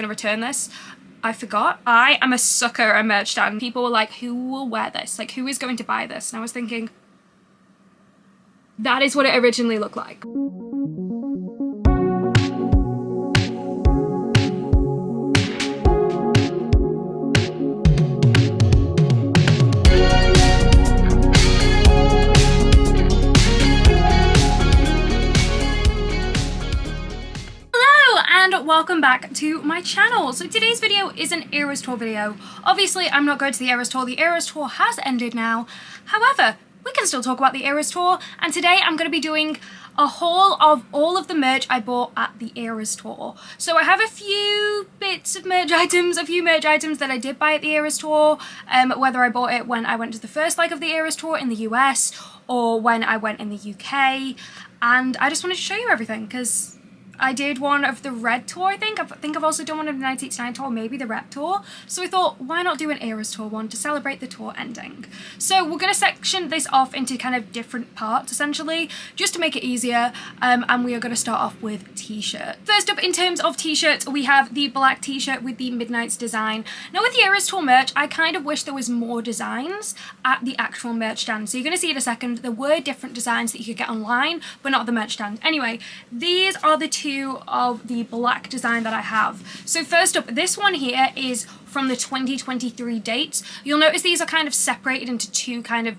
gonna return this. I forgot. I am a sucker at merch stand. People were like, who will wear this? Like, who is going to buy this? And I was thinking, that is what it originally looked like. Welcome back to my channel. So today's video is an Eras tour video. Obviously I'm not going to the Eras tour. The Eras tour has ended now. However, we can still talk about the Eras tour, and today I'm going to be doing a haul of all of the merch I bought at the Eras tour. So I have a few bits of merch items, a few merch items that I did buy at the Eras tour, whether I bought it when I went to the first leg of the Eras tour in the US or when I went in the UK, and I just wanted to show you everything because I did one of the Red tour, I think I've also done one of the 1989 tour, maybe the Rep tour. So I thought, why not do an Eras tour one to celebrate the tour ending? So we're going to section this off into kind of different parts, essentially, just to make it easier. And we are going to start off with t-shirt. First up, in terms of t-shirts, we have the black t-shirt with the Midnights design. Now with the Eras tour merch, I kind of wish there was more designs at the actual merch stand. So you're going to see in a second, there were different designs that you could get online, but not at the merch stand. Anyway, these are the two of the black design that I have. So first up, this one here is from the 2023 dates. You'll notice these are kind of separated into two kind of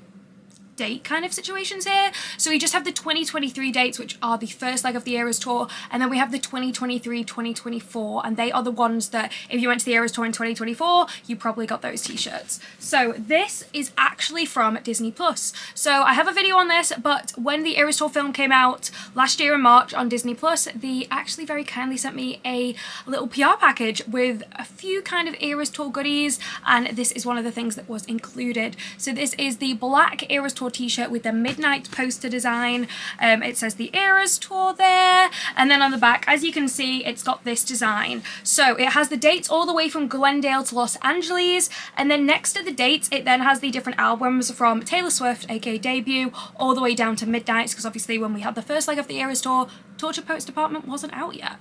date kind of situations here. So we just have the 2023 dates, which are the first leg of the Eras tour, and then we have the 2023-2024, and they are the ones that if you went to the Eras tour in 2024, you probably got those t-shirts. So this is actually from Disney Plus. So I have a video on this, but when the Eras tour film came out last year in March on Disney Plus, they actually very kindly sent me a little PR package with a few kind of Eras tour goodies, and this is one of the things that was included. So this is the black Eras tour t-shirt with the Midnight poster design. It says the Eras tour there, and then on the back, as you can see, it's got this design. So it has the dates all the way from Glendale to Los Angeles, and then next to the dates it then has the different albums from Taylor Swift, aka Debut, all the way down to Midnights, because obviously when we had the first leg of the Eras tour, Torture Post Department wasn't out yet.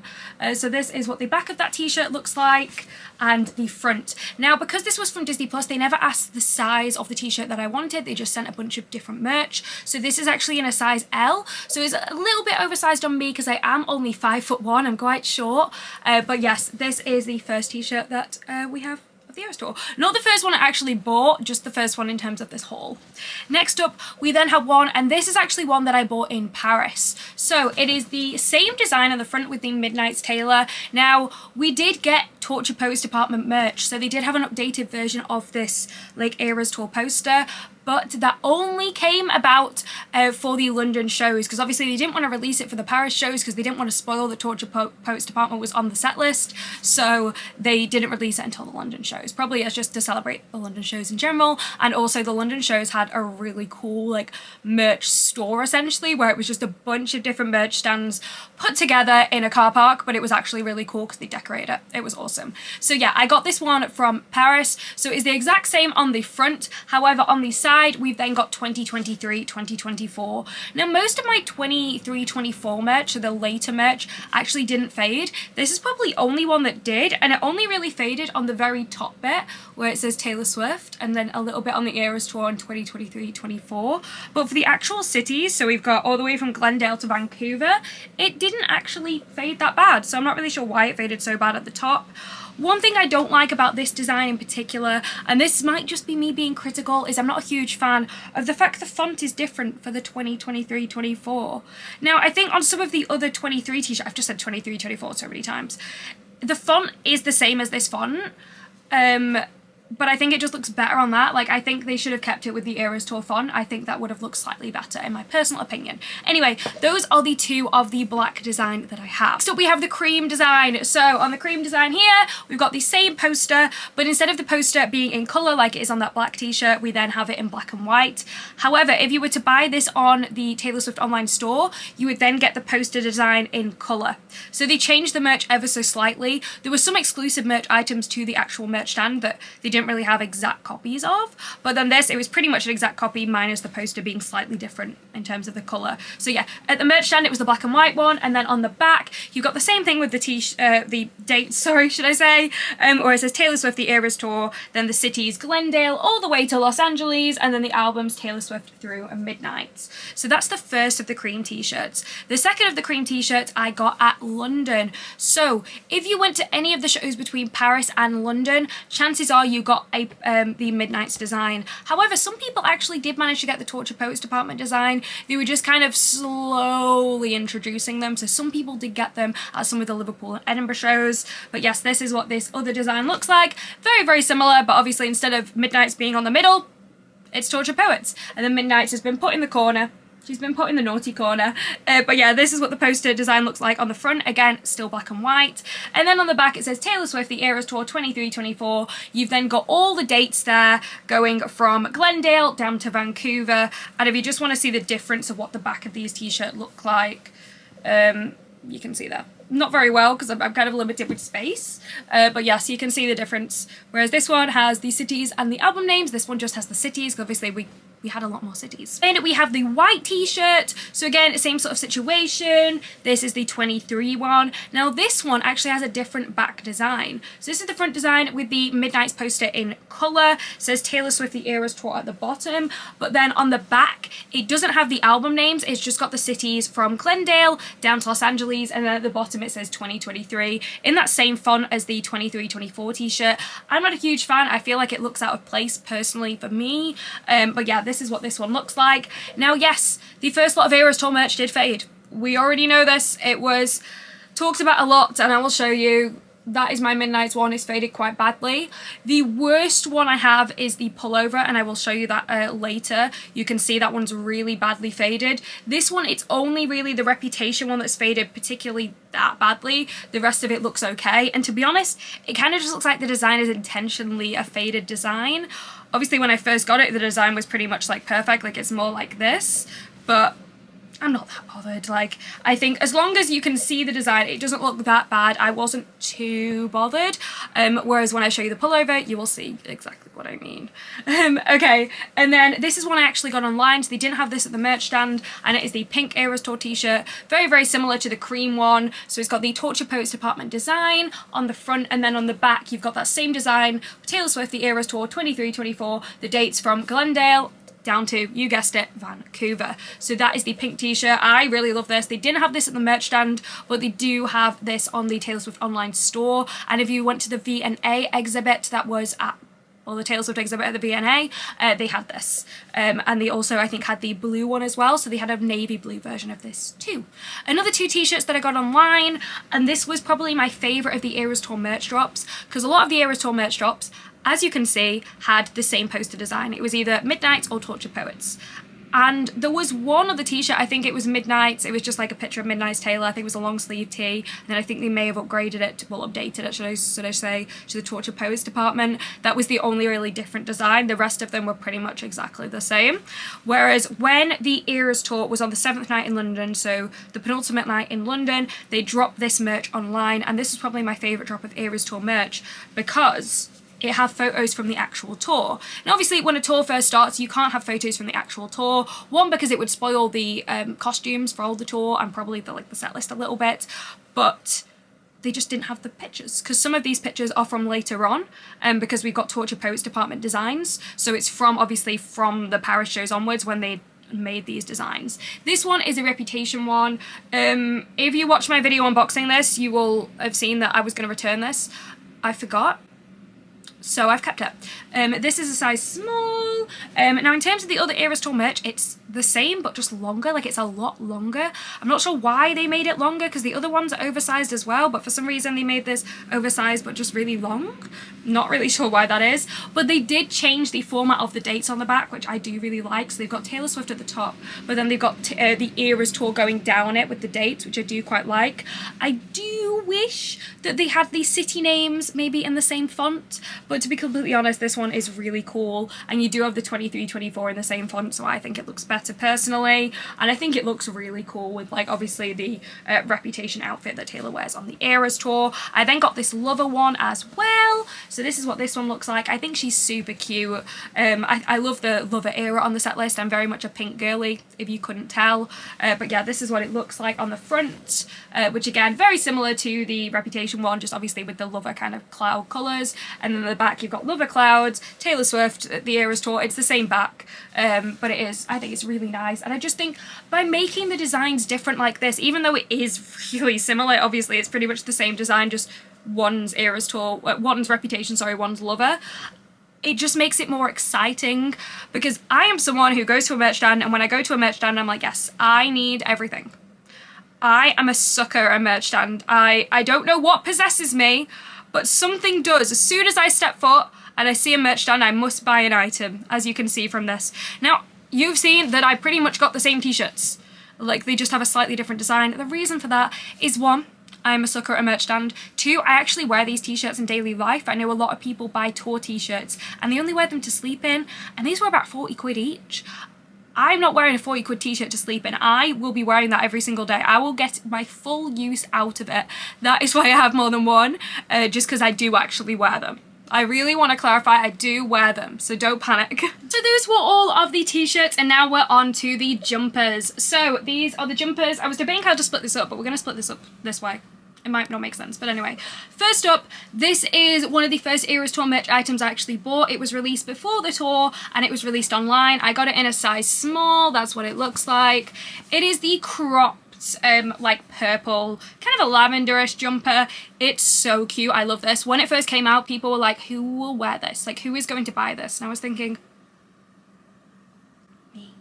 So this is what the back of that t-shirt looks like, and the front. Now because this was from Disney Plus, they never asked the size of the t-shirt that I wanted, they just sent a bunch of different merch. So this is actually in a size L, so it's a little bit oversized on me because I am only 5'1", I'm quite short, but yes, this is the first t-shirt that we have of the Eras tour. Not the first one I actually bought, just the first one in terms of this haul. Next up, we then have one, and this is actually one that I bought in Paris. So it is the same design on the front with the Midnights Taylor. Now, we did get Torture Post Department merch, so they did have an updated version of this like Eras tour poster, but that only came about for the London shows, because obviously they didn't want to release it for the Paris shows because they didn't want to spoil the Torture Post Department was on the set list, so they didn't release it until the London shows, probably as just to celebrate the London shows in general. And also the London shows had a really cool like merch store essentially, where it was just a bunch of different merch stands put together in a car park, but it was actually really cool because they decorated it. It was awesome. So yeah, I got this one from Paris. So it's the exact same on the front, however on the side we've then got 2023, 2024. Now most of my 23-24 merch, so the later merch, actually didn't fade. This is probably only one that did, and it only really faded on the very top bit where it says Taylor Swift, and then a little bit on the Eras tour in 2023-24. But for the actual cities, so we've got all the way from Glendale to Vancouver, it didn't actually fade that bad, so I'm not really sure why it faded so bad at the top. One thing I don't like about this design in particular, and this might just be me being critical, is I'm not a huge fan of the fact the font is different for the 2023-24. Now, I think on some of the other 23 t-shirts, I've just said 23-24 so many times, the font is the same as this font, but I think it just looks better on that. Like, I think they should have kept it with the Eras tour font. I think that would have looked slightly better in my personal opinion. Anyway, those are the two of the black design that I have. So we have the cream design. So on the cream design here, we've got the same poster, but instead of the poster being in color like it is on that black t-shirt, we then have it in black and white. However, if you were to buy this on the Taylor Swift online store, you would then get the poster design in color. So they changed the merch ever so slightly. There were some exclusive merch items to the actual merch stand that they didn't didn't really have exact copies of. But then this, it was pretty much an exact copy, minus the poster being slightly different in terms of the colour. So yeah, at the merch stand it was the black and white one, and then on the back you got the same thing with the dates, sorry, should I say, where it says Taylor Swift The Eras Tour, then the cities Glendale all the way to Los Angeles, and then the albums Taylor Swift Through and Midnights. So that's the first of the cream t-shirts. The second of the cream t-shirts I got at London. So if you went to any of the shows between Paris and London, chances are you got the Midnights design. However, some people actually did manage to get the Torture Poets department design. They were just kind of slowly introducing them, so some people did get them at some of the Liverpool and Edinburgh shows. But yes, this is what this other design looks like. Very, very similar, but obviously instead of Midnights being on the middle, it's Torture Poets. And then Midnights has been put in the corner. She's been put in the naughty corner. But yeah, this is what the poster design looks like on the front. Again, still black and white. And then on the back it says Taylor Swift The Eras Tour 23-24. You've then got all the dates there going from Glendale down to Vancouver. And if you just want to see the difference of what the back of these t-shirts look like, you can see that. Not very well because I'm kind of limited with space, but yes, you can see the difference. Whereas this one has the cities and the album names, this one just has the cities, because obviously we had a lot more cities. And we have the white t-shirt, so again, same sort of situation. This is the 23 one. Now this one actually has a different back design. So this is the front design with the Midnights poster in colour. It says Taylor Swift The Eras Tour at the bottom, but then on the back, it doesn't have the album names, it's just got the cities from Glendale down to Los Angeles, and then at the bottom it says 2023 in that same font as the 23-24 t-shirt. I'm not a huge fan, I feel like it looks out of place personally for me, but yeah, this is what this one looks like. Now yes, the first lot of Eras Tour merch did fade. We already know this. It was talked about a lot, and I will show you. That is my Midnights one. It's faded quite badly. The worst one I have is the Pullover, and I will show you that later. You can see that one's really badly faded. This one, it's only really the Reputation one that's faded particularly that badly. The rest of it looks okay, and to be honest, it kind of just looks like the design is intentionally a faded design. Obviously when I first got it, the design was pretty much like perfect, like it's more like this, but I'm not that bothered. Like, I think as long as you can see the design, it doesn't look that bad. I wasn't too bothered. Whereas when I show you the pullover, you will see exactly what I mean. Okay, and then this is one I actually got online. So they didn't have this at the merch stand, and it is the pink Eras Tour t-shirt. Very, very similar to the cream one. So it's got the Torture Poets department design on the front, and then on the back, you've got that same design. Taylor Swift, The Eras Tour 23-24. The dates from Glendale down to, you guessed it, Vancouver. So that is the pink t-shirt. I really love this. They didn't have this at the merch stand, but they do have this on the Taylor Swift online store. And if you went to the V&A exhibit that was at, well, the Taylor Swift exhibit at the V&A, they had this. And they also, I think, had the blue one as well, so they had a navy blue version of this too. Another two t-shirts that I got online, and this was probably my favourite of the Eras Tour merch drops, because a lot of the Eras Tour merch drops, as you can see, had the same poster design. It was either Midnights or Torture Poets. And there was one other t-shirt, I think it was Midnights, it was just like a picture of Midnights Taylor, I think it was a long sleeve tee, and then I think they may have upgraded it, well updated it, should I say, to the Torture Poets department. That was the only really different design, the rest of them were pretty much exactly the same. Whereas when the Eras Tour was on the 7th night in London, so the penultimate night in London, they dropped this merch online, and this is probably my favourite drop of Eras Tour merch, because it had photos from the actual tour. And obviously when a tour first starts, you can't have photos from the actual tour. One, because it would spoil the costumes for all the tour and probably the set list a little bit, but they just didn't have the pictures, because some of these pictures are from later on, because we've got Torture Poets department designs, so it's from, obviously, from the Paris shows onwards when they made these designs. This one is a Reputation one. If you watch my video unboxing this, you will have seen that I was going to return this. I forgot, so I've kept it. This is a size small. Now in terms of the other Eras Tour merch, it's the same but just longer, like it's a lot longer. I'm not sure why they made it longer, because the other ones are oversized as well, but for some reason they made this oversized but just really long. Not really sure why that is, but they did change the format of the dates on the back, which I do really like. So they've got Taylor Swift at the top, but then they've got the Eras Tour going down it with the dates, which I do quite like. I do wish that they had the city names maybe in the same font, but to be completely honest, this one is really cool, and you do have the 23-24 in the same font, so I think it looks better personally, and I think it looks really cool with, like, obviously the Reputation outfit that Taylor wears on the Eras Tour. I then got this Lover one as well, well. So this is what this one looks like. I think she's super cute. I love the Lover era on the set list. I'm very much a pink girly, if you couldn't tell. But yeah, this is what it looks like on the front, which again, very similar to the Reputation one, just obviously with the Lover kind of cloud colours. And then at the back you've got Lover clouds, Taylor Swift, the Eras Tour. It's the same back, but I think it's really nice. And I just think by making the designs different like this, even though it is really similar, obviously it's pretty much the same design, just one's Eras Tour, one's Reputation, sorry, one's Lover. It just makes it more exciting, because I am someone who goes to a merch stand, and when I go to a merch stand, I'm like, yes, I need everything. I am a sucker at a merch stand. I don't know what possesses me, but something does. As soon as I step foot and I see a merch stand, I must buy an item, as you can see from this. Now, you've seen that I pretty much got the same t-shirts. Like, they just have a slightly different design. The reason for that is, one, I'm a sucker at a merch stand. Two, I actually wear these t-shirts in daily life. I know a lot of people buy tour t-shirts and they only wear them to sleep in, and these were about 40 quid each. I'm not wearing a 40 quid t-shirt to sleep in. I will be wearing that every single day. I will get my full use out of it. That is why I have more than one, just because I do actually wear them. I really want to clarify, I do wear them, so don't panic. So those were all of the t-shirts, and now we're on to the jumpers. So these are the jumpers. I was debating how to split this up, but we're going to split this up this way. It might not make sense, but anyway. First up, this is one of the first Eras Tour merch items I actually bought. It was released before the tour, and it was released online. I got it in a size small. That's what it looks like. It is the cropped, like purple, kind of a lavenderish jumper. It's so cute. I love this. When it first came out, people were like, who will wear this? Like, who is going to buy this? And I was thinking, me.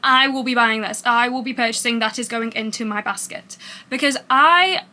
I will be buying this. I will be purchasing. That is going into my basket, because I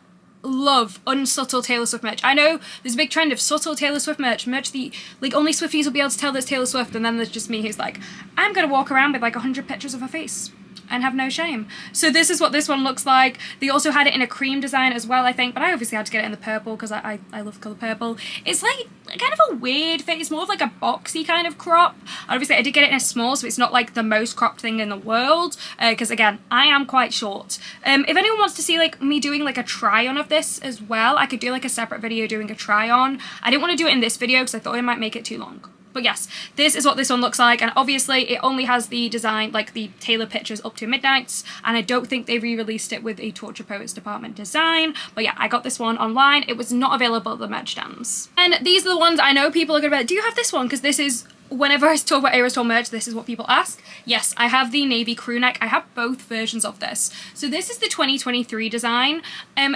love unsubtle Taylor Swift merch. I know there's a big trend of subtle Taylor Swift merch that like only Swifties will be able to tell that's Taylor Swift, and then there's just me who's like, I'm gonna walk around with like 100 pictures of her face and have no shame. So this is what this one looks like. They also had it in a cream design as well, I think, but I obviously had to get it in the purple because I love the colour purple. It's like kind of a weird fit. It's more of like a boxy kind of crop. Obviously I did get it in a small, so it's not like the most cropped thing in the world, because again, I am quite short. If anyone wants to see like me doing like a try on of this as well, I could do like a separate video doing a try on. I didn't want to do it in this video because I thought it might make it too long. But yes, this is what this one looks like, and obviously it only has the design, like the Taylor pictures up to Midnights, and I don't think they re-released it with a Torture Poets Department design. But yeah, I got this one online. It was not available at the merch stands. And these are the ones I know people are gonna be like, do you have this one? Because this is, whenever I talk about Eras Tour merch, this is what people ask. Yes, I have the navy crew neck. I have both versions of this. So this is the 2023 design.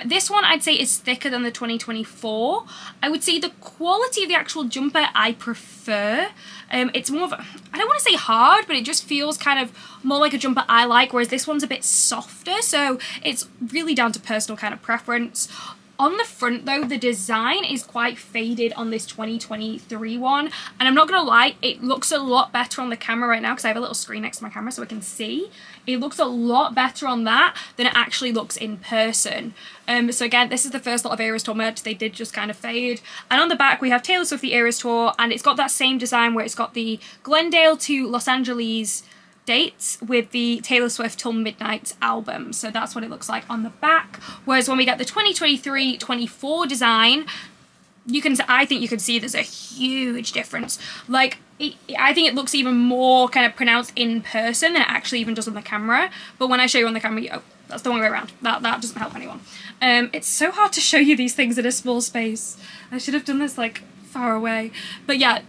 This one I'd say is thicker than the 2024. I would say the quality of the actual jumper I prefer. It's more of a, I don't want to say hard, but it just feels kind of more like a jumper I like, whereas this one's a bit softer. So it's really down to personal kind of preference. On the front though, the design is quite faded on this 2023 one, and I'm not gonna lie, it looks a lot better on the camera right now because I have a little screen next to my camera so I can see. It looks a lot better on that than it actually looks in person. So again, this is the first lot of Eras Tour merch. They did just kind of fade. And on the back we have Taylor Swift the Eras Tour, and it's got that same design where it's got the Glendale to Los Angeles dates with the Taylor Swift Till Midnight album. So that's what it looks like on the back. Whereas when we get the 2023-24 design, I think you can see there's a huge difference. Like, I think it looks even more kind of pronounced in person than it actually even does on the camera. But when I show you on the camera, oh, that's the wrong way around. That doesn't help anyone. It's so hard to show you these things in a small space. I should have done this like far away. But yeah,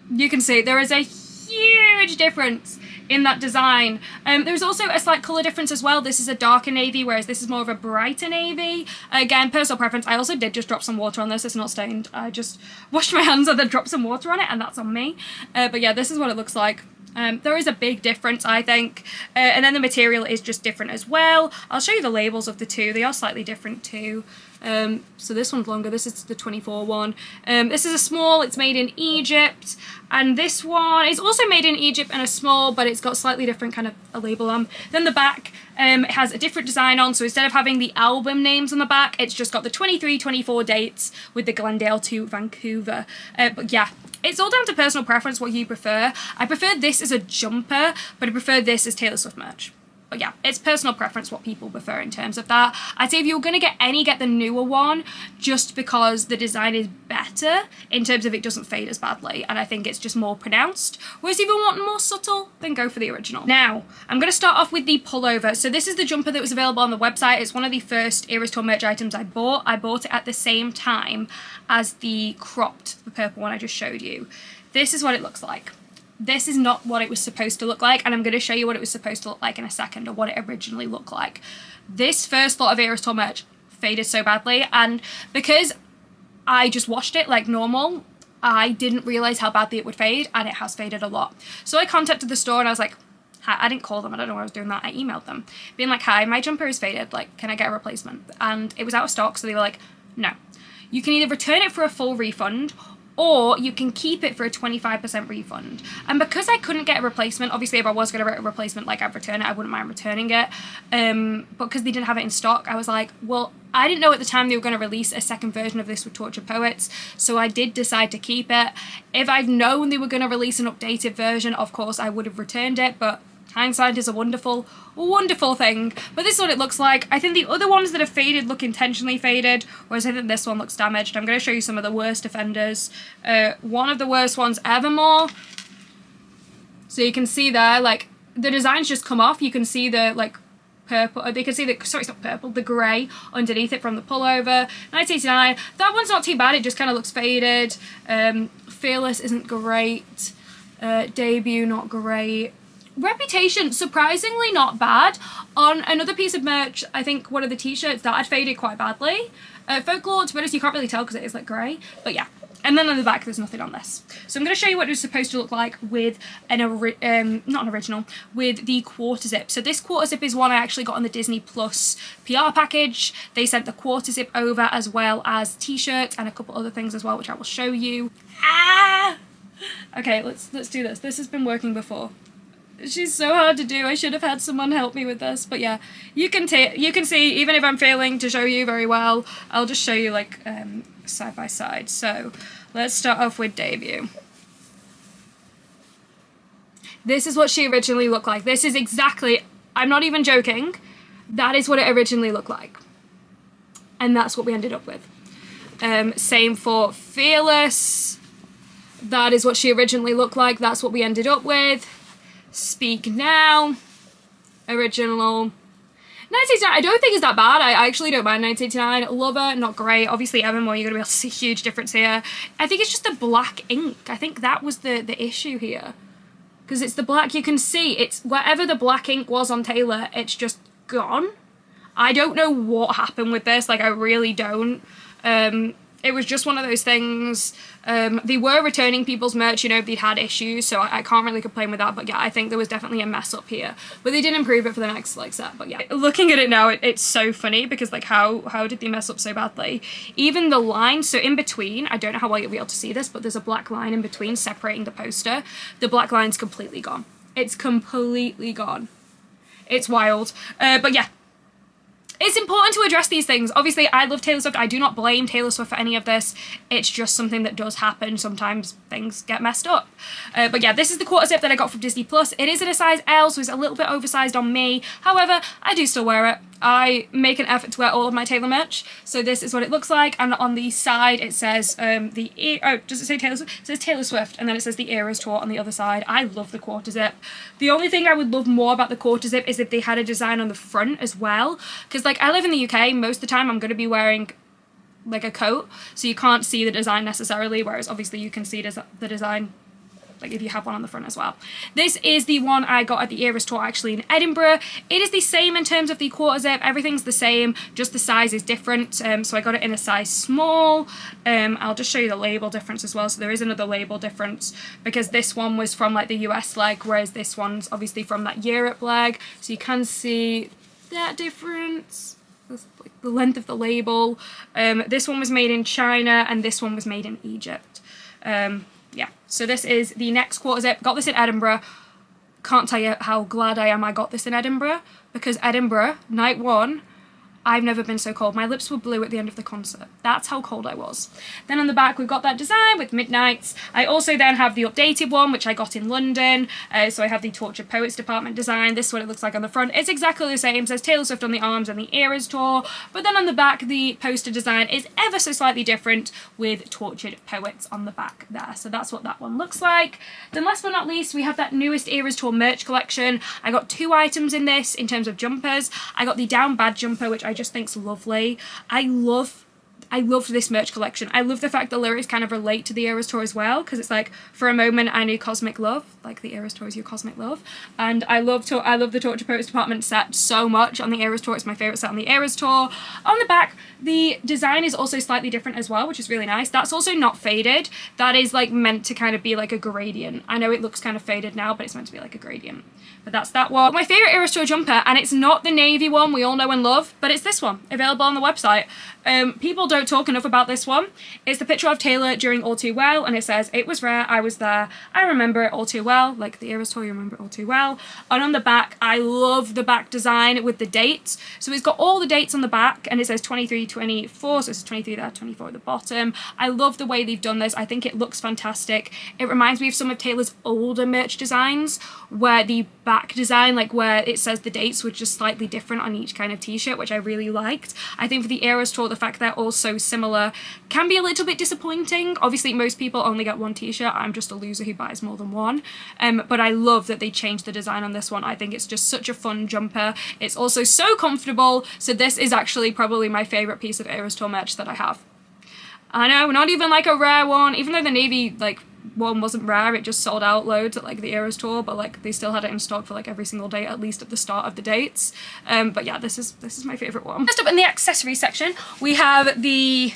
you can see there is a huge difference in that design. There's also a slight colour difference as well. This is a darker navy, whereas this is more of a brighter navy. Again, personal preference. I also did just drop some water on this. It's not stained. I just washed my hands and then dropped some water on it, and that's on me. But yeah, this is what it looks like. There is a big difference, I think. And then the material is just different as well. I'll show you the labels of the two. They are slightly different too. So this one's longer. This is the 24 one. This is a small. It's made in Egypt. And this one is also made in Egypt and a small, but it's got slightly different kind of a label on. Then the back, it has a different design on. So instead of having the album names on the back, it's just got the 23-24 dates with the Glendale to Vancouver. But yeah, it's all down to personal preference, what you prefer. I prefer this as a jumper, but I prefer this as Taylor Swift merch. But yeah, it's personal preference what people prefer in terms of that. I'd say if you're going to get the newer one, just because the design is better in terms of it doesn't fade as badly, and I think it's just more pronounced. Whereas if you want more subtle, then go for the original. Now, I'm going to start off with the pullover. So this is the jumper that was available on the website. It's one of the first Eras Tour merch items I bought. I bought it at the same time as the cropped, the purple one I just showed you. This is what it looks like. This is not what it was supposed to look like, and I'm going to show you what it was supposed to look like in a second, or what it originally looked like. This first lot of Eras Tour merch faded so badly, and because I just washed it like normal, I didn't realise how badly it would fade, and it has faded a lot. So I contacted the store and I was like, hi, I didn't call them, I don't know why I was doing that, I emailed them, being like, hi, my jumper is faded, like, can I get a replacement? And it was out of stock, so they were like, no. You can either return it for a full refund, or you can keep it for a 25% refund. And because I couldn't get a replacement, obviously if I was going to get a replacement, like, I'd return it, I wouldn't mind returning it. But because they didn't have it in stock, I was like, well, I didn't know at the time they were going to release a second version of this with Tortured Poets, so I did decide to keep it. If I'd known they were going to release an updated version, of course I would have returned it, but hindsight is a wonderful, wonderful thing. But this is what it looks like. I think the other ones that are faded look intentionally faded, whereas I think this one looks damaged. I'm going to show you some of the worst offenders. One of the worst ones, Evermore. So you can see there, like, the designs just come off. You can see the, like, purple, or they can see the, sorry, it's not purple, the grey underneath it from the pullover. 1989, that one's not too bad, it just kind of looks faded. Fearless isn't great. Debut, not great. Reputation, surprisingly not bad. On another piece of merch, I think one of the t-shirts, that had faded quite badly. Folklore, to be honest, you can't really tell because it is like grey, but yeah. And then on the back, there's nothing on this. So I'm going to show you what it was supposed to look like with not an original, with the quarter zip. So this quarter zip is one I actually got on the Disney Plus PR package. They sent the quarter zip over, as well as t-shirts and a couple other things as well, which I will show you. Ah! Okay, let's do this. This has been working before. She's so hard to do. I should have had someone help me with this, but yeah, you can see, even if I'm failing to show you very well, I'll just show you like side by side. So let's start off with Debut. This is what she originally looked like. This is exactly, I'm not even joking, that is what it originally looked like, and that's what we ended up with. Same for Fearless. That is what she originally looked like. That's what we ended up with. Speak Now, original. 1989, I don't think it's that bad. I actually don't mind 1989. Lover, not great. Obviously, Evermore, you're going to be able to see a huge difference here. I think it's just the black ink. I think that was the issue here. Because it's the black, you can see, it's wherever the black ink was on Taylor, it's just gone. I don't know what happened with this, like, I really don't. It was just one of those things. They were returning people's merch, you know, they'd had issues, so I can't really complain with that, but yeah, I think there was definitely a mess up here. But they did improve it for the next, like, set, but yeah. Looking at it now, it's so funny, because, like, how did they mess up so badly? Even the line, so in between, I don't know how well you'll be able to see this, but there's a black line in between separating the poster. The black line's completely gone. It's completely gone. It's wild. But yeah. It's important to address these things. Obviously, I love Taylor Swift. I do not blame Taylor Swift for any of this. It's just something that does happen. Sometimes things get messed up. But yeah, this is the quarter zip that I got from Disney Plus. It is in a size L, so it's a little bit oversized on me. However, I do still wear it. I make an effort to wear all of my Taylor merch. So this is what it looks like. And on the side, it says does it say Taylor Swift? It says Taylor Swift, and then it says the Eras Tour on the other side. I love the quarter zip. The only thing I would love more about the quarter zip is if they had a design on the front as well. Because, like, I live in the UK, most of the time I'm going to be wearing, like, a coat, so you can't see the design necessarily, whereas obviously you can see the design, like, if you have one on the front as well. This is the one I got at the Eras Tour, actually, in Edinburgh. It is the same in terms of the quarter zip. Everything's the same, just the size is different. So I got it in a size small. I'll just show you the label difference as well. So there is another label difference, because this one was from, like, the US leg, whereas this one's obviously from that Europe leg. So you can see that difference. The length of the label. This one was made in China, and this one was made in Egypt. Yeah, so this is the next quarter zip. Got this in Edinburgh. Can't tell you how glad I am I got this in Edinburgh, because Edinburgh, night one, I've never been so cold. My lips were blue at the end of the concert. That's how cold I was. Then on the back, we've got that design with Midnights. I also then have the updated one, which I got in London. So I have the Tortured Poets Department design. This is what it looks like on the front. It's exactly the same. It says Taylor Swift on the arms and the Eras Tour. But then on the back, the poster design is ever so slightly different with Tortured Poets on the back there. So that's what that one looks like. Then last but not least, we have that newest Eras Tour merch collection. I got 2 items in this in terms of jumpers. I got the Down Bad jumper, which I just think's lovely. I loved this merch collection. I love the fact the lyrics kind of relate to the Eras Tour as well, because it's like, for a moment I knew cosmic love, like the Eras Tour is your cosmic love. And I love the Torture Poets Department set so much on the Eras Tour. It's my favourite set on the Eras Tour. On the back, the design is also slightly different as well, which is really nice. That's also not faded. That is like meant to kind of be like a gradient. I know it looks kind of faded now, but it's meant to be like a gradient. But that's that one. My favourite Eras Tour jumper, and it's not the navy one we all know and love, but it's this one, available on the website. People don't talk enough about this one. It's the picture of Taylor during All Too Well, and it says, "It was rare, I was there, I remember it all too well," like the Eras Tour, you remember it all too well. And on the back, I love the back design with the dates. So it's got all the dates on the back, and it says 23, 24, so it's 23 there, 24 at the bottom. I love the way they've done this. I think it looks fantastic. It reminds me of some of Taylor's older merch designs, where the back design, like where it says the dates, were just slightly different on each kind of t-shirt, which I really liked. I think for the Eras Tour, the fact they're all so similar can be a little bit disappointing. Obviously, most people only get one t-shirt. I'm just a loser who buys more than one. But I love that they changed the design on this one. I think it's just such a fun jumper. It's also so comfortable. So this is actually probably my favourite piece of Eras Tour merch that I have. I know, not even like a rare one, even though the navy like one wasn't rare, it just sold out loads at like the Eras Tour, but like they still had it in stock for like every single day, at least at the start of the dates. But yeah, this is my favourite one. Next up in the accessory section, we have the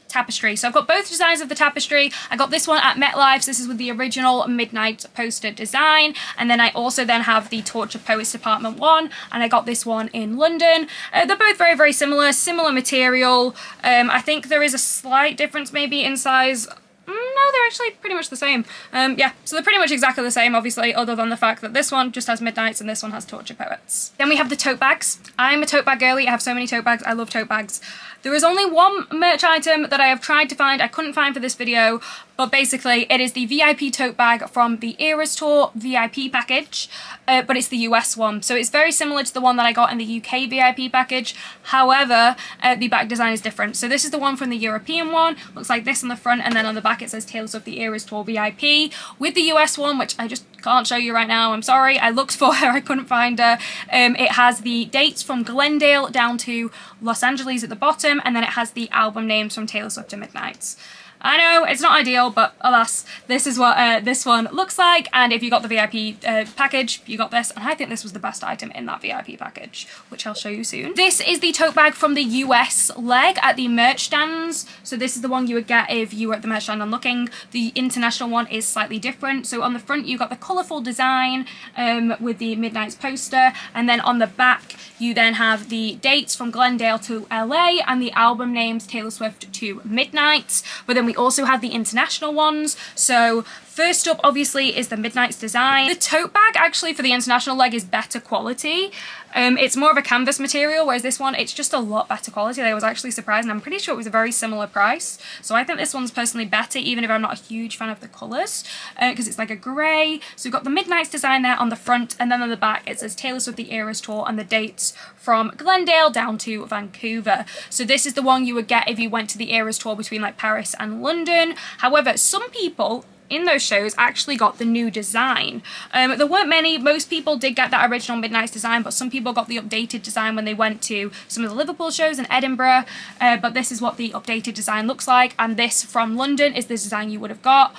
Tapestry. So I've got both designs of the Tapestry. I got this one at MetLife. So this is with the original Midnight poster design. And then I also then have the Torture Poets Department one. And I got this one in London. They're both very, very similar material. I think there is a slight difference maybe in size. No, they're actually pretty much the same. Yeah, so they're pretty much exactly the same, obviously, other than the fact that this one just has Midnights and this one has Torture Poets. Then we have the tote bags. I'm a tote bag girly. I have so many tote bags. I love tote bags. There is only one merch item that I have tried to find, I couldn't find for this video, but basically it is the VIP tote bag from the Eras Tour VIP package, but it's the US one. So it's very similar to the one that I got in the UK VIP package. However, the back design is different. So this is the one from the European one, looks like this on the front, and then on the back it says Tales of the Eras Tour VIP. With the US one, which I just can't show you right now, I'm sorry, I looked for her, I couldn't find her. It has the dates from Glendale down to Los Angeles at the bottom, and then it has the album names from Taylor Swift to Midnights. I know, it's not ideal, but alas, this is what this one looks like, and if you got the VIP package, you got this, and I think this was the best item in that VIP package, which I'll show you soon. This is the tote bag from the US leg at the merch stands, so this is the one you would get if you were at the merch stand and looking. The international one is slightly different, so on the front you got the colourful design with the Midnights poster, and then on the back you then have the dates from Glendale to LA and the album names Taylor Swift to Midnights, but then we also have the international ones. So first up obviously is the Midnights design. The tote bag actually for the international leg is better quality. It's more of a canvas material, whereas this one, it's just a lot better quality. I was actually surprised, and I'm pretty sure it was a very similar price. So I think this one's personally better, even if I'm not a huge fan of the colours, because it's like a grey. So we've got the Midnights design there on the front, and then on the back it says Taylor Swift the Eras Tour and the dates from Glendale down to Vancouver. So this is the one you would get if you went to the Eras Tour between like Paris and London. However, some people in those shows actually got the new design. There weren't many. Most people did get that original Midnights design, but some people got the updated design when they went to some of the Liverpool shows in Edinburgh. But this is what the updated design looks like, and this from London is the design you would have got.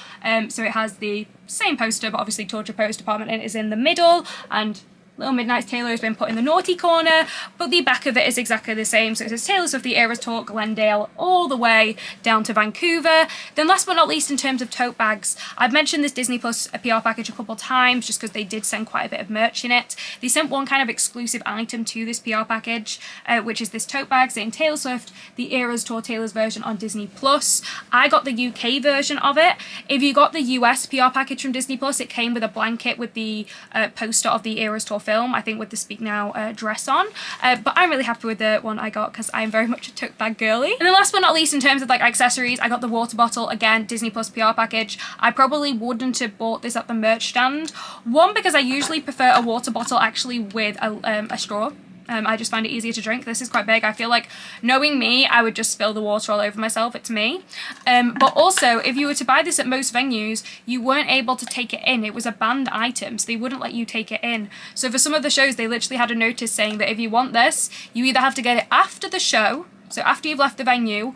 So it has the same poster, but obviously Torture Poets Department is in the middle, and Little Midnights Taylor has been put in the naughty corner, but the back of it is exactly the same. So it says Taylor Swift the Eras Tour, Glendale, all the way down to Vancouver. Then last but not least, in terms of tote bags, I've mentioned this Disney Plus PR package a couple times just because they did send quite a bit of merch in it. They sent one kind of exclusive item to this PR package, which is this tote bag saying Taylor Swift, the Eras Tour Taylor's version on Disney Plus. I got the UK version of it. If you got the US PR package from Disney Plus, it came with a blanket with the poster of the Eras Tour film, I think with the Speak Now dress on. But I'm really happy with the one I got because I'm very much a tote bag girly. And then last but not least, in terms of like accessories, I got the water bottle, again, Disney Plus PR package. I probably wouldn't have bought this at the merch stand. One, because I usually prefer a water bottle actually with a straw. I just find it easier to drink. This is quite big. I feel like, knowing me, I would just spill the water all over myself. It's me. But also, if you were to buy this at most venues, you weren't able to take it in. It was a banned item, so they wouldn't let you take it in. So for some of the shows, they literally had a notice saying that if you want this, you either have to get it after the show, so after you've left the venue,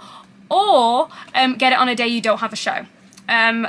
or get it on a day you don't have a show.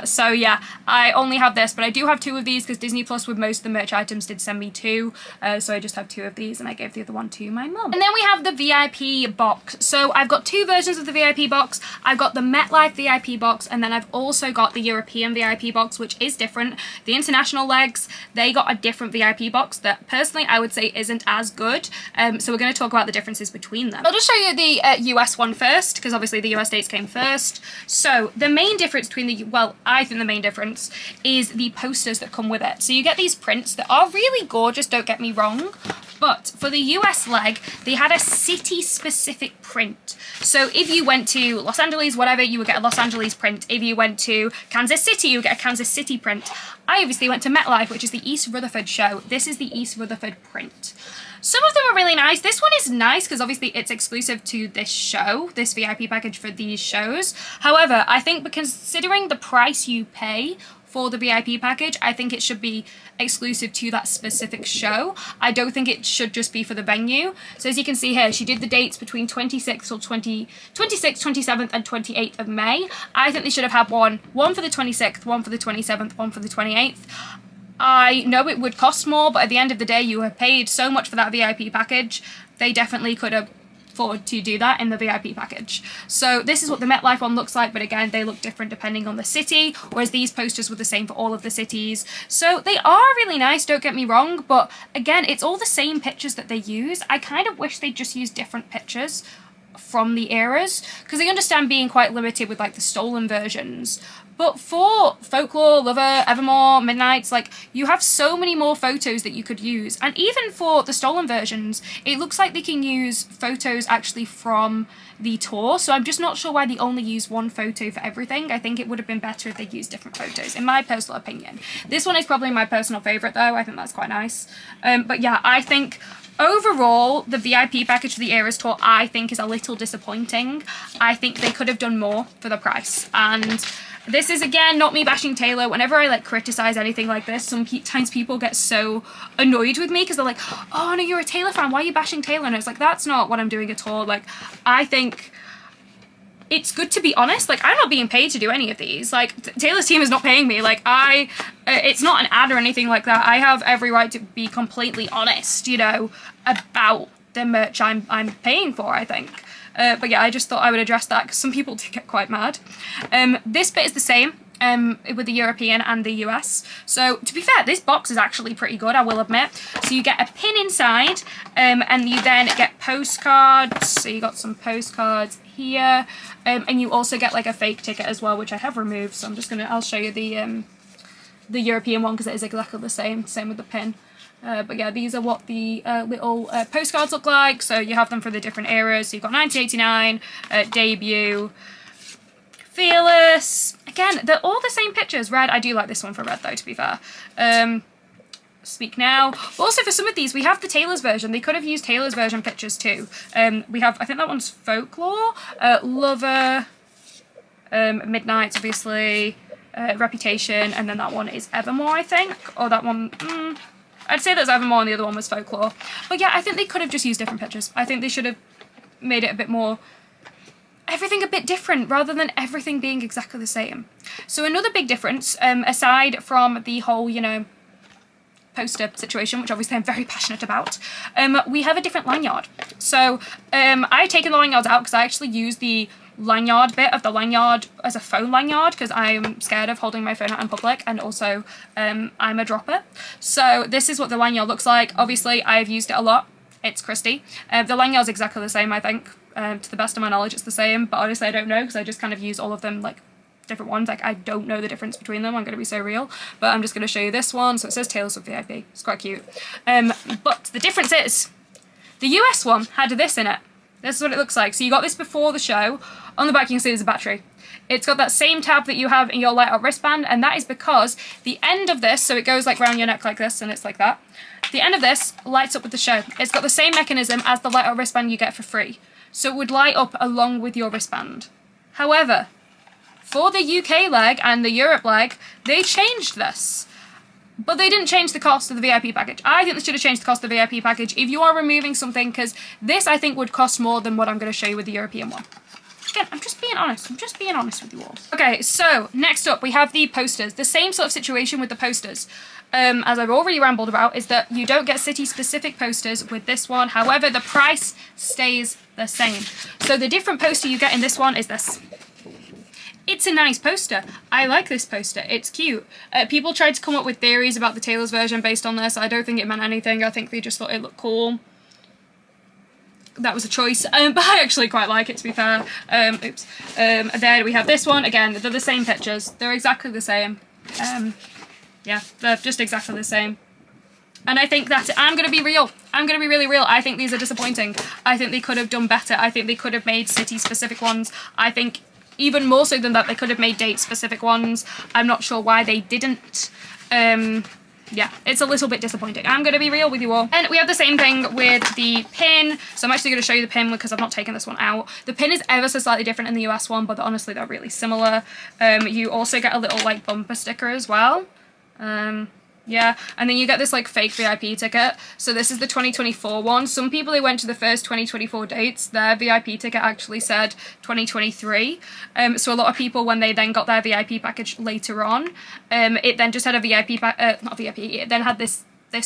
So yeah, I only have this, but I do have 2 of these because Disney Plus with most of the merch items did send me 2. So I just have 2 of these and I gave the other one to my mum. And then we have the VIP box. So I've got 2 versions of the VIP box. I've got the MetLife VIP box, and then I've also got the European VIP box, which is different. The international legs, they got a different VIP box that personally I would say isn't as good. So we're going to talk about the differences between them. I'll just show you the US one first, because obviously the US dates came first. So the main difference between I think the main difference is the posters that come with it. So you get these prints that are really gorgeous, don't get me wrong, but for the US leg, they had a city-specific print. So if you went to Los Angeles, whatever, you would get a Los Angeles print. If you went to Kansas City, you would get a Kansas City print. I obviously went to MetLife, which is the East Rutherford show. This is the East Rutherford print. Some of them are really nice. This one is nice because obviously it's exclusive to this show, this VIP package for these shows. However, I think considering the price you pay for the VIP package, I think it should be exclusive to that specific show. I don't think it should just be for the venue. So as you can see here, she did the dates between 26th, 27th and 28th of May. I think they should have had one for the 26th, one for the 27th, one for the 28th. I know it would cost more, but at the end of the day, you have paid so much for that VIP package. They definitely could have afford to do that in the VIP package. So this is what the MetLife one looks like, but again, they look different depending on the city, whereas these posters were the same for all of the cities. So they are really nice, don't get me wrong, but again, it's all the same pictures that they use. I kind of wish they just used different pictures from the eras, because I understand being quite limited with like the stolen versions, but for Folklore, Lover, Evermore, Midnights, like you have so many more photos that you could use. And even for the stolen versions, it looks like they can use photos actually from the tour, so I'm just not sure why they only use one photo for everything. I think it would have been better if they used different photos, in my personal opinion. This one is probably my personal favourite though. I think that's quite nice. But yeah, I think overall, the VIP package for the Eras Tour, I think, is a little disappointing. I think they could have done more for the price. And this is, again, not me bashing Taylor. Whenever I, like, criticize anything like this, sometimes people get so annoyed with me because they're like, oh, no, you're a Taylor fan. Why are you bashing Taylor? And it's like, that's not what I'm doing at all. Like, I think it's good to be honest. Like, I'm not being paid to do any of these. Like, Taylor's team is not paying me. Like, it's not an ad or anything like that. I have every right to be completely honest, you know, about the merch I'm paying for, I think. But yeah, I just thought I would address that because some people do get quite mad. This bit is the same with the European and the US. So to be fair, this box is actually pretty good, I will admit. So you get a pin inside, and you then get postcards. So you got some postcards here, and you also get like a fake ticket as well, which I have removed. So I'll show you the European one because it is exactly the same with the pin. But yeah, these are what the little postcards look like. So you have them for the different eras. So you've got 1989, debut, Fearless. Again, they're all the same pictures. Red, I do like this one for red though, to be fair. Speak Now. But also for some of these, we have the Taylor's version. They could have used Taylor's version pictures too. We have, I think that one's Folklore, Lover, Midnights, obviously, Reputation, and then that one is Evermore, I think. Or that one, I'd say that's Evermore and the other one was Folklore. But yeah, I think they could have just used different pictures. I think they should have made it a bit more, everything a bit different rather than everything being exactly the same. So another big difference, aside from the whole, you know, poster situation, which obviously I'm very passionate about, we have a different lanyard. So I've taken the lanyards out because I actually use the lanyard bit of the lanyard as a phone lanyard because I'm scared of holding my phone out in public, and also I'm a dropper. So this is what the lanyard looks like. Obviously I've used it a lot. It's Christy. The lanyard's exactly the same, I think. To the best of my knowledge it's the same, but honestly I don't know because I just kind of use all of them like different ones. Like, I don't know the difference between them. I'm going to be so real. But I'm just going to show you this one. So it says Taylor Swift VIP. It's quite cute. But the difference is, the US one had this in it. This is what it looks like. So you got this before the show. On the back, you can see there's a battery. It's got that same tab that you have in your light up wristband, and that is because the end of this, so it goes like around your neck like this, and it's like that. The end of this lights up with the show. It's got the same mechanism as the light up wristband you get for free. So it would light up along with your wristband. However, for the UK leg and the Europe leg, they changed this. But they didn't change the cost of the VIP package. I think they should have changed the cost of the VIP package if you are removing something, because this, I think, would cost more than what I'm going to show you with the European one. Again, I'm just being honest. I'm just being honest with you all. Okay, so next up, we have the posters. The same sort of situation with the posters. As I've already rambled about, is that you don't get city-specific posters with this one. However, the price stays the same. So the different poster you get in this one is this. It's a nice poster. I like this poster. It's cute. People tried to come up with theories about the Taylor's version based on this. I don't think it meant anything. I think they just thought it looked cool. That was a choice, but I actually quite like it, to be fair. Then we have this one. Again, they're the same pictures. They're exactly the same. Yeah, they're just exactly the same. And I think that, I'm going to be real. I'm going to be really real. I think these are disappointing. I think they could have done better. I think they could have made city-specific ones. I think even more so than that, they could have made date-specific ones. I'm not sure why they didn't. Yeah, it's a little bit disappointing. I'm going to be real with you all. And we have the same thing with the pin. So I'm actually going to show you the pin because I've not taken this one out. The pin is ever so slightly different in the US one, but honestly, they're really similar. You also get a little, like, bumper sticker as well. Yeah, and then you get this like fake VIP ticket. So this is the 2024 one. Some people who went to the first 2024 dates, their VIP ticket actually said 2023. So a lot of people, when they then got their VIP package later on, it then just had a VIP, not VIP, it then had this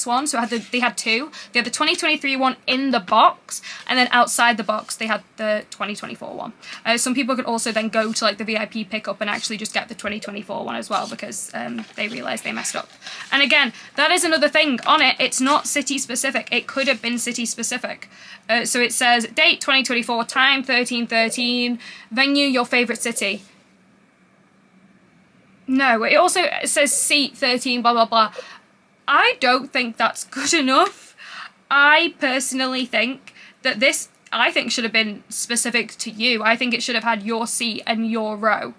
one. So they had two. They had the 2023 one in the box, and then outside the box they had the 2024 one. Some people could also then go to like the VIP pickup and actually just get the 2024 one as well, because they realised they messed up. And again, that is another thing on it. It's not city specific. It could have been city specific. So it says date 2024, time 13/13, venue your favourite city. No, it also says seat 13, blah blah blah. I don't think that's good enough. I personally think that this, I think, should have been specific to you. I think it should have had your seat and your row.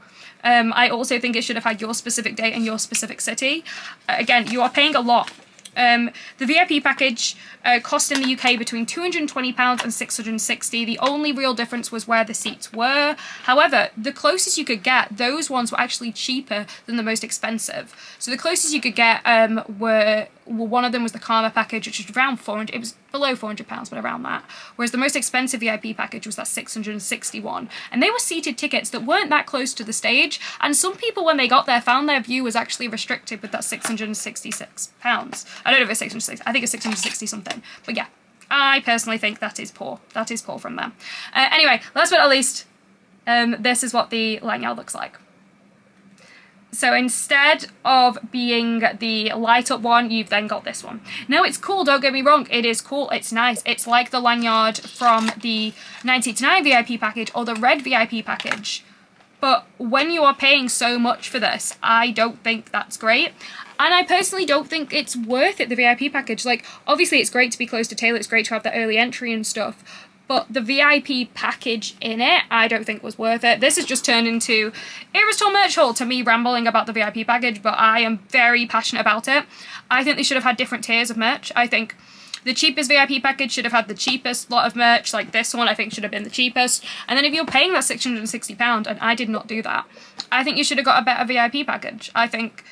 I also think it should have had your specific date and your specific city. Again, you are paying a lot. The VIP package cost in the UK between £220 and £660. The only real difference was where the seats were. However, the closest you could get, those ones were actually cheaper than the most expensive. So the closest you could get were one of them was the Karma package, which was around 400. It was below £400, but around that. Whereas the most expensive VIP package was that 661. And they were seated tickets that weren't that close to the stage. And some people, when they got there, found their view was actually restricted with that £666. I don't know if it's 660. I think it's 660 something. But yeah, I personally think that is poor. That is poor from them. Anyway, last but not least, this is what the lanyard looks like. So instead of being the light up one, you've then got this one. Now it's cool, don't get me wrong, it is cool, it's nice. It's like the lanyard from the 1989 VIP package or the red VIP package. But when you are paying so much for this, I don't think that's great. And I personally don't think it's worth it, the VIP package. Like, obviously it's great to be close to Taylor, it's great to have that early entry and stuff. But the VIP package in it, I don't think was worth it. This has just turned into Eras Tour merch haul to me rambling about the VIP package, but I am very passionate about it. I think they should have had different tiers of merch. I think the cheapest VIP package should have had the cheapest lot of merch, like this one I think should have been the cheapest. And then if you're paying that £660, and I did not do that, I think you should have got a better VIP package. I think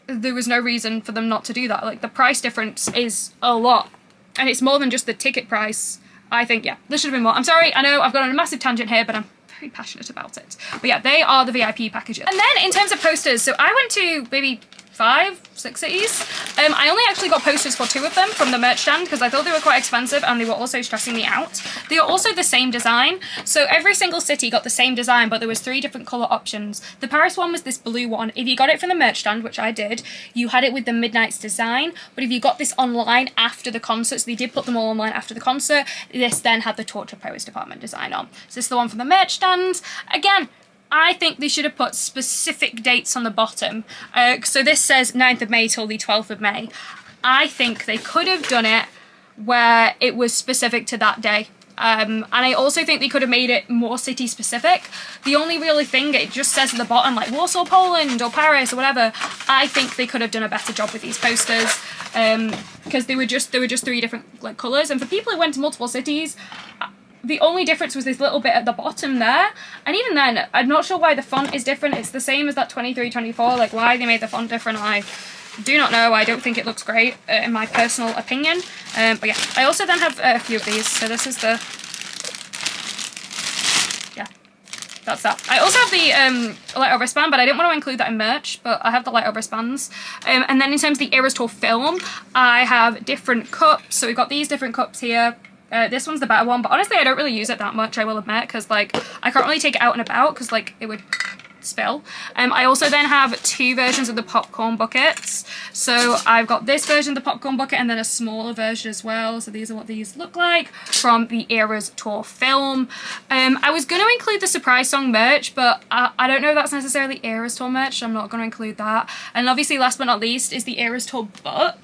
there was no reason for them not to do that. Like, the price difference is a lot, and it's more than just the ticket price. I think, yeah, there should have been more. I'm sorry, I know I've gone on a massive tangent here, but I'm very passionate about it. But yeah, they are the VIP packages. And then in terms of posters, so I went to maybe 5, 6 cities. I only actually got posters for 2 of them from the merch stand because I thought they were quite expensive and they were also stressing me out. They are also the same design. So every single city got the same design, but there was 3 different colour options. The Paris one was this blue one. If you got it from the merch stand, which I did, you had it with the Midnight's design. But if you got this online after the concert, so they did put them all online after the concert, this then had the Torture Pose department design on. So this is the one from the merch stand. Again, I think they should have put specific dates on the bottom. So this says 9th of May till the 12th of May. I think they could have done it where it was specific to that day. And I also think they could have made it more city specific. The only really thing, it just says at the bottom like Warsaw, Poland or Paris or whatever. I think they could have done a better job with these posters, because they were just 3 different like colours, and for people who went to multiple cities, the only difference was this little bit at the bottom there, and even then I'm not sure why the font is different. It's the same as that 23-24, like why they made the font different, I do not know. I don't think it looks great, in my personal opinion. But yeah, I also then have a few of these. So this is the, yeah, that's that. I also have the light wristband, but I didn't want to include that in merch, but I have the light wristbands. And then in terms of the Eras Tour film, I have different cups. So we've got these different cups here. This one's the better one, but honestly I don't really use it that much, I will admit, because like I can't really take it out and about because like it would spill. I also then have 2 versions of the popcorn buckets. So I've got this version of the popcorn bucket and then a smaller version as well. So these are what these look like from the Eras Tour film. I was going to include the surprise song merch, but I don't know if that's necessarily Eras Tour merch, so I'm not going to include that. And obviously last but not least is the Eras Tour book.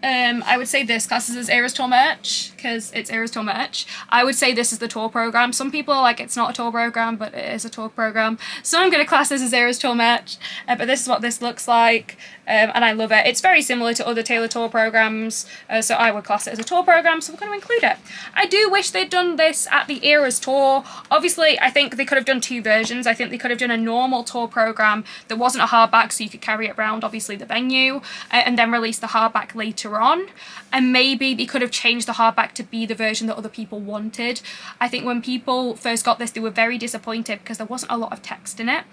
I would say this classes as Eras Tour merch because it's Eras Tour merch. I would say this is the tour program. Some people are like, it's not a tour program, but it is a tour program. So I'm going to class this as Eras Tour merch. But this is what this looks like, and I love it. It's very similar to other Taylor tour programs, so I would class it as a tour program, so we're going to include it. I do wish they'd done this at the Eras Tour. Obviously, I think they could have done 2 versions. I think they could have done a normal tour program that wasn't a hardback, so you could carry it around, obviously, the venue, and then release the hardback later on. And maybe they could have changed the hardback to be the version that other people wanted. I think when people first got this, they were very disappointed because there wasn't a lot of text in it.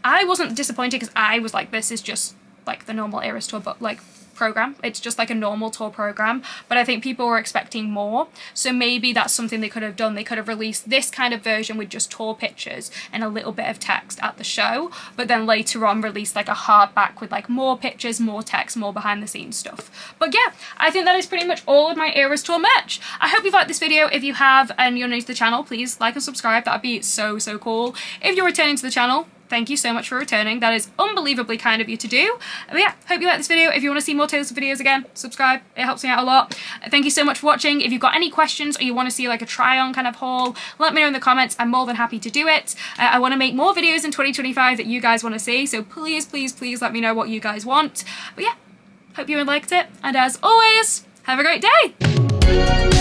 I wasn't disappointed because I was like, this is just like the normal Eras Tour but like program. It's just like a normal tour program, but I think people were expecting more, so maybe that's something they could have done. They could have released this kind of version with just tour pictures and a little bit of text at the show, but then later on release like a hardback with like more pictures, more text, more behind the scenes stuff. But yeah, I think that is pretty much all of my Eras Tour merch. I hope you've liked this video. If you have and you're new to the channel, please like and subscribe. That'd be so cool. If you're returning to the channel, thank you so much for returning. That is unbelievably kind of you to do. But yeah, hope you like this video. If you want to see more Taylor Swift videos again, subscribe. It helps me out a lot. Thank you so much for watching. If you've got any questions or you want to see like a try-on kind of haul, let me know in the comments. I'm more than happy to do it. I want to make more videos in 2025 that you guys want to see, so please let me know what you guys want. But yeah, hope you liked it. And as always, have a great day.